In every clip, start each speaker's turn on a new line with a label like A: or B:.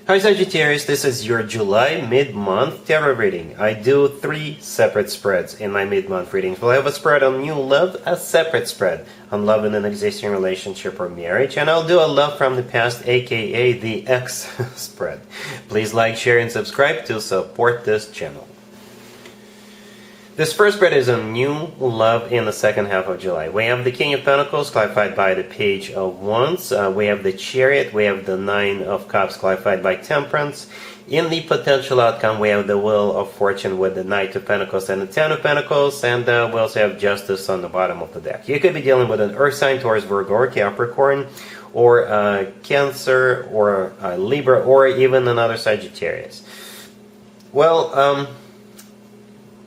A: Hi Sagittarius, this is your July mid-month tarot reading. I do 3 separate spreads in my mid-month readings. We'll have a spread on new love, a separate spread on love in an existing relationship or marriage, and I'll do a love from the past, aka the X spread. Please like, share, and subscribe to support this channel. This first spread is on new love in the second half of July. We have the King of Pentacles clarified by the Page of Wands. We have the Chariot. We have the Nine of Cups clarified by Temperance. In the potential outcome, we have the Wheel of Fortune with the Knight of Pentacles and the Ten of Pentacles. And we also have Justice on the bottom of the deck. You could be dealing with an Earth sign, Taurus, Virgo, or Capricorn, or Cancer, or Libra, or even another Sagittarius. Well,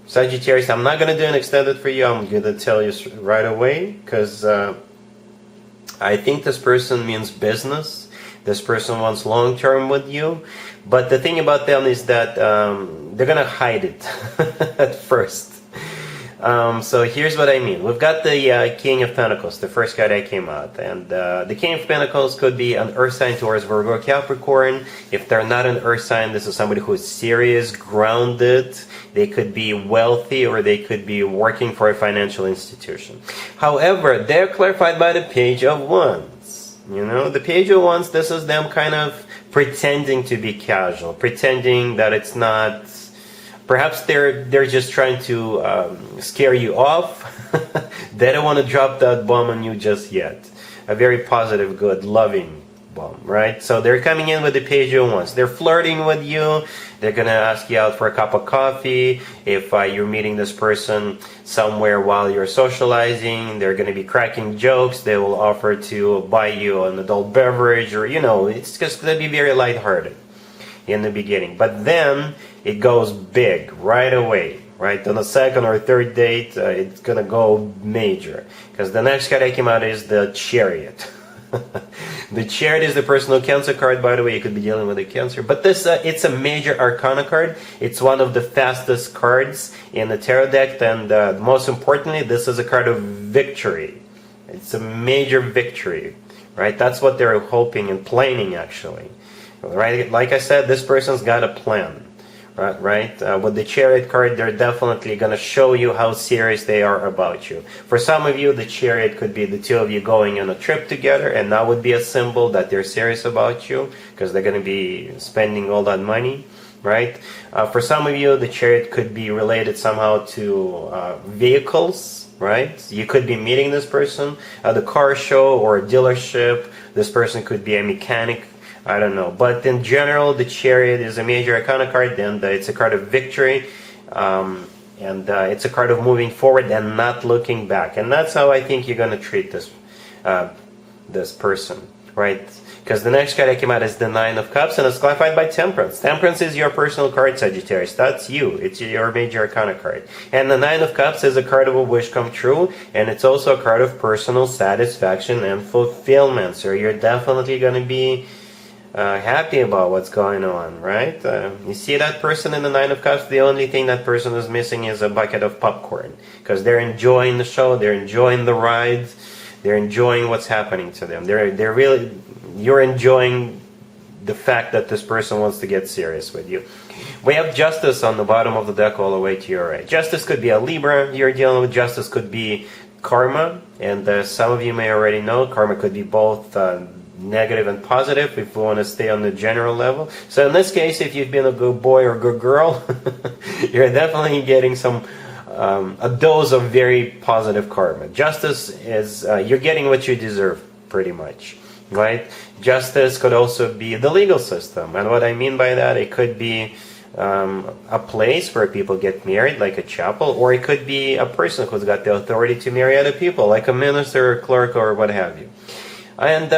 A: Sagittarius, I'm not going to do an extended for you. I'm going to tell you right away, because I think this person means business. This person wants long-term with you. But the thing about them is that they're going to hide it at first. So here's what I mean. We've got the King of Pentacles, the first card that came out. And the King of Pentacles could be an Earth sign, Taurus, Virgo, Capricorn. If they're not an Earth sign, this is somebody who is serious, grounded. They could be wealthy, or they could be working for a financial institution. However, they're clarified by the Page of Wands. You know, the Page of Wands, this is them kind of pretending to be casual, pretending that it's not. Perhaps they're just trying to scare you off. They don't want to drop that bomb on you just yet. A very positive, good, loving bomb, right? So they're coming in with the Page of Wands. They're flirting with you. They're going to ask you out for a cup of coffee. If you're meeting this person somewhere while you're socializing, they're going to be cracking jokes. They will offer to buy you an adult beverage, or, you know, it's just going to be very lighthearted in the beginning. But then it goes big right away, right? On the second or third date, it's going to go major. Because the next card that came out is the Chariot. The Chariot is the personal Cancer card, by the way. You could be dealing with a Cancer. But this, it's a major Arcana card. It's one of the fastest cards in the tarot deck. And most importantly, this is a card of victory. It's a major victory, right? That's what they're hoping and planning, actually. Right? Like I said, this person's got a plan. Right? With the Chariot card, they're definitely going to show you how serious they are about you. For some of you, the Chariot could be the two of you going on a trip together, and that would be a symbol that they're serious about you, because they're going to be spending all that money, right? For some of you, the Chariot could be related somehow to vehicles, right? You could be meeting this person at a car show or a dealership. This person could be a mechanic. I don't know, but in general, the Chariot is a major Arcana card, and it's a card of victory, and it's a card of moving forward and not looking back. And that's how I think you're going to treat this this person, right? Because the next card that came out is the Nine of Cups, and it's clarified by Temperance. Temperance is your personal card, Sagittarius. That's you. It's your major Arcana card. And the Nine of Cups is a card of a wish come true, and it's also a card of personal satisfaction and fulfillment. So you're definitely going to be happy about what's going on, right? You see that person in the Nine of Cups, the only thing that person is missing is a bucket of popcorn, because they're enjoying the show, they're enjoying the ride, they're enjoying what's happening to them. They're really, you're enjoying the fact that this person wants to get serious with you. We have Justice on the bottom of the deck all the way to your right. Justice could be a Libra you're dealing with. Justice could be karma, and some of you may already know karma could be both negative and positive, if we want to stay on the general level. So in this case, if you've been a good boy or good girl, you're definitely getting some a dose of very positive karma. Justice is you're getting what you deserve, pretty much, right? Justice could also be the legal system, and what I mean by that, it could be a place where people get married, like a chapel, or it could be a person who's got the authority to marry other people, like a minister or clerk or what have you. And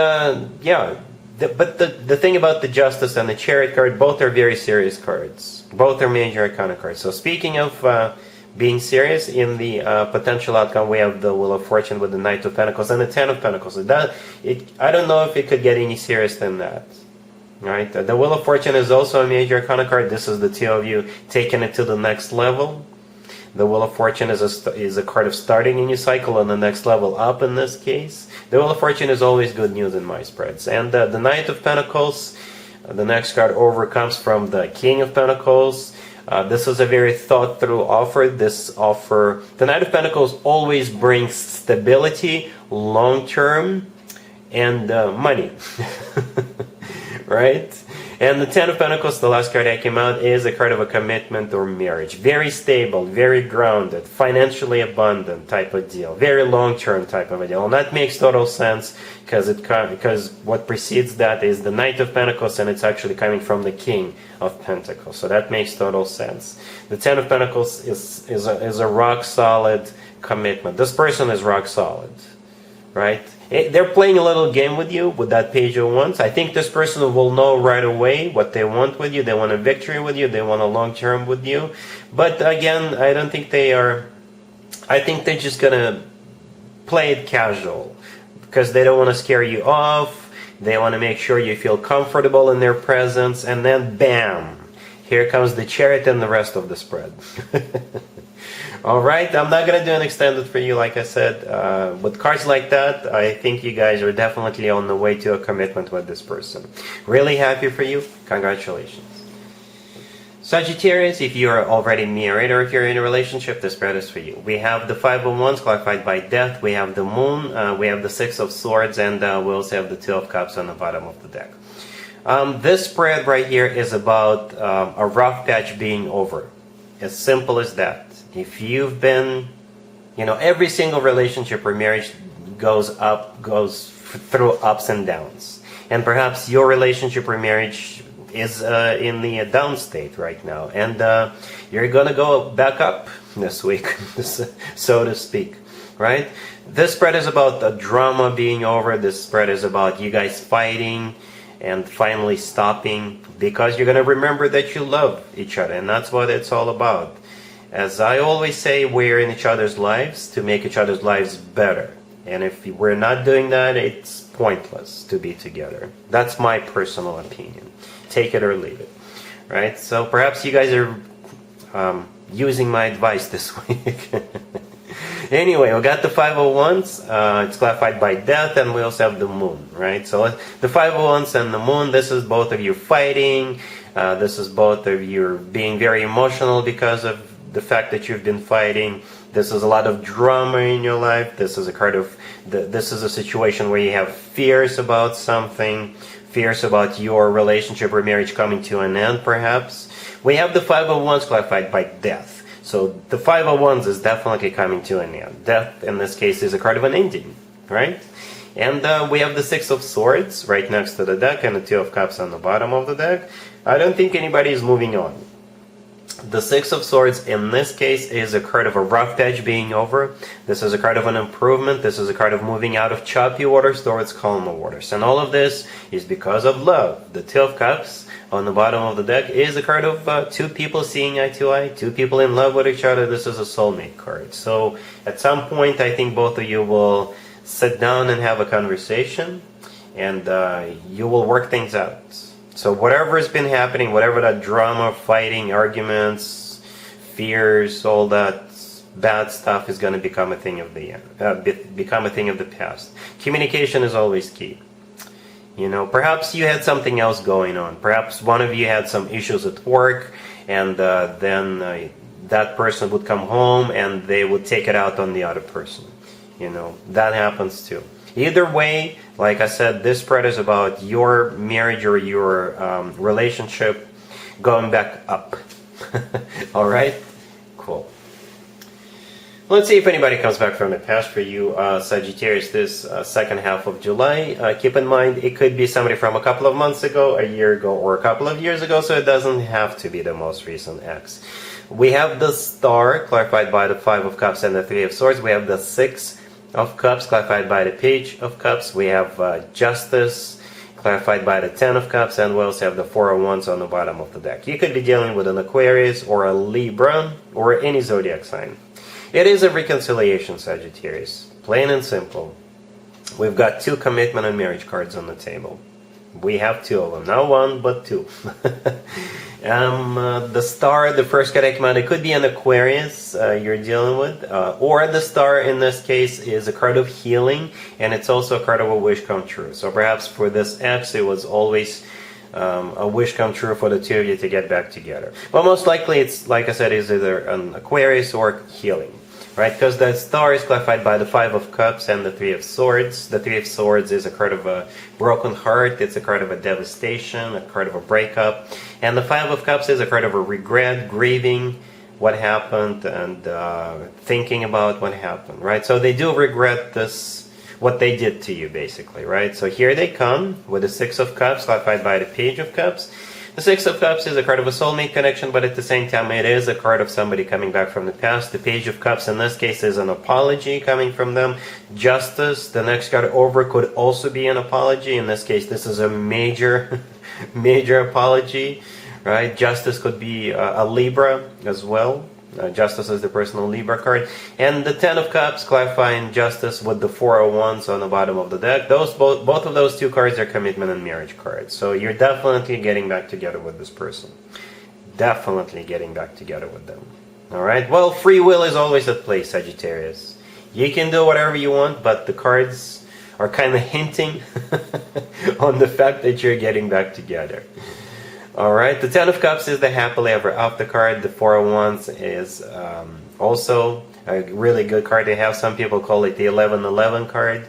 A: yeah, but the thing about the Justice and the Chariot card, both are very serious cards. Both are major Arcana cards. So speaking of being serious, in the potential outcome, we have the Wheel of Fortune with the Knight of Pentacles and the Ten of Pentacles. I don't know if it could get any serious than that. Right? The Wheel of Fortune is also a major Arcana card. This is the two of you taking it to the next level. The Wheel of Fortune is a card of starting a new cycle on the next level up in this case. The Wheel of Fortune is always good news in my spreads. And the Knight of Pentacles, The next card over comes from the King of Pentacles. This is a very thought-through offer. The Knight of Pentacles always brings stability, long-term, and money. Right? And the Ten of Pentacles, the last card that came out, is a card of a commitment or marriage. Very stable, very grounded, financially abundant type of deal. Very long-term type of a deal. And that makes total sense because what precedes that is the Knight of Pentacles, and it's actually coming from the King of Pentacles. So that makes total sense. The Ten of Pentacles is a rock-solid commitment. This person is rock-solid, right? They're playing a little game with you with that Page of Wands. I think this person will know right away what they want with you. They want a victory with you. They want a long term with you. But again, I don't think they are. I think they're just gonna play it casual because they don't want to scare you off. They want to make sure you feel comfortable in their presence, and then bam, here comes the Chariot and the rest of the spread. Alright, I'm not going to do an extended for you, like I said. With cards like that, I think you guys are definitely on the way to a commitment with this person. Really happy for you. Congratulations. Sagittarius, if you are already married or if you're in a relationship, this spread is for you. We have the Five of Wands clarified by Death. We have the Moon. We have the Six of Swords. And we also have the Two of Cups on the bottom of the deck. This spread right here is about a rough patch being over. As simple as that. If you've been, every single relationship or marriage goes through ups and downs. And perhaps your relationship or marriage is in the down state right now. And you're going to go back up this week, so to speak, right? This spread is about the drama being over. This spread is about you guys fighting and finally stopping because you're going to remember that you love each other. And that's what it's all about. As I always say, we're in each other's lives to make each other's lives better. And if we're not doing that, it's pointless to be together. That's my personal opinion. Take it or leave it. Right? So perhaps you guys are using my advice this week. Anyway, we got the Five of Wands. It's clarified by Death, and we also have the Moon. Right? So the Five of Wands and the Moon, this is both of you fighting. This is both of you being very emotional because of the fact that you've been fighting. This is a lot of drama in your life. This is this is a situation where you have fears about something, fears about your relationship or marriage coming to an end, perhaps. We have the Five of Wands clarified by Death. So the Five of Wands is definitely coming to an end. Death, in this case, is a card of an ending, right? And we have the Six of Swords right next to the deck and the Two of Cups on the bottom of the deck. I don't think anybody is moving on. The Six of Swords in this case is a card of a rough patch being over. This is a card of an improvement. This is a card of moving out of choppy waters towards calmer waters. And all of this is because of love. The Two of Cups on the bottom of the deck is a card of two people seeing eye to eye, two people in love with each other. This is a soulmate card. So at some point I think both of you will sit down and have a conversation, and you will work things out. So whatever has been happening, whatever that drama, fighting, arguments, fears, all that bad stuff is going to become a thing of the past. Communication is always key. Perhaps you had something else going on. Perhaps one of you had some issues at work, and then that person would come home and they would take it out on the other person. That happens too. Either way, like I said, this spread is about your marriage or your relationship going back up. Alright? Cool. Let's see if anybody comes back from the past for you, Sagittarius, this second half of July. Keep in mind, it could be somebody from a couple of months ago, a year ago, or a couple of years ago, so it doesn't have to be the most recent ex. We have the Star, clarified by the Five of Cups and the Three of Swords. We have the Six of Cups, clarified by the Page of Cups. We have Justice, clarified by the Ten of Cups, and we also have the Four of Wands on the bottom of the deck. You could be dealing with an Aquarius or a Libra or any zodiac sign. It is a reconciliation, Sagittarius. Plain and simple. We've got two commitment and marriage cards on the table. We have two of them. Not one, but two. The Star, the first card that came out, it could be an Aquarius you're dealing with. Or the Star, in this case, is a card of healing. And it's also a card of a wish come true. So perhaps for this ex, it was always a wish come true for the two of you to get back together. But most likely it's, like I said, is either an Aquarius or healing. Right, because the star is clarified by the Five of Cups and the Three of Swords. The Three of Swords is a card of a broken heart. It's a card of a devastation, a card of a breakup. And the Five of Cups is a card of a regret, grieving what happened, and thinking about what happened, right? So they do regret this, what they did to you, basically, right? So here they come with the Six of Cups, clarified by the Page of Cups. The Six of Cups is a card of a soulmate connection, but at the same time it is a card of somebody coming back from the past. The Page of Cups in this case is an apology coming from them. Justice, the next card over, could also be an apology. In this case, this is a major, major apology, right? Justice could be a Libra as well. Justice is the personal Libra card. And the Ten of Cups, clarifying justice with the Four of Wands on the bottom of the deck. Both of those two cards are commitment and marriage cards. So you're definitely getting back together with this person. Definitely getting back together with them. Alright? Well, free will is always at play, Sagittarius. You can do whatever you want, but the cards are kind of hinting on the fact that you're getting back together. Alright, the Ten of Cups is the happily ever after card. The Four of Wands is also a really good card to have. Some people call it the 1111 card.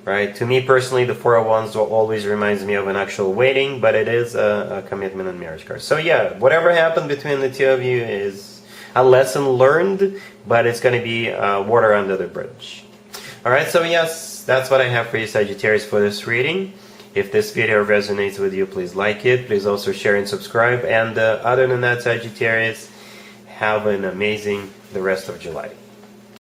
A: Right? To me personally, the Four of Wands always reminds me of an actual wedding, but it is a commitment and marriage card. So yeah, whatever happened between the two of you is a lesson learned, but it's going to be water under the bridge. Alright, so yes, that's what I have for you, Sagittarius, for this reading. If this video resonates with you, please like it. Please also share and subscribe. And other than that, Sagittarius, have an amazing the rest of July.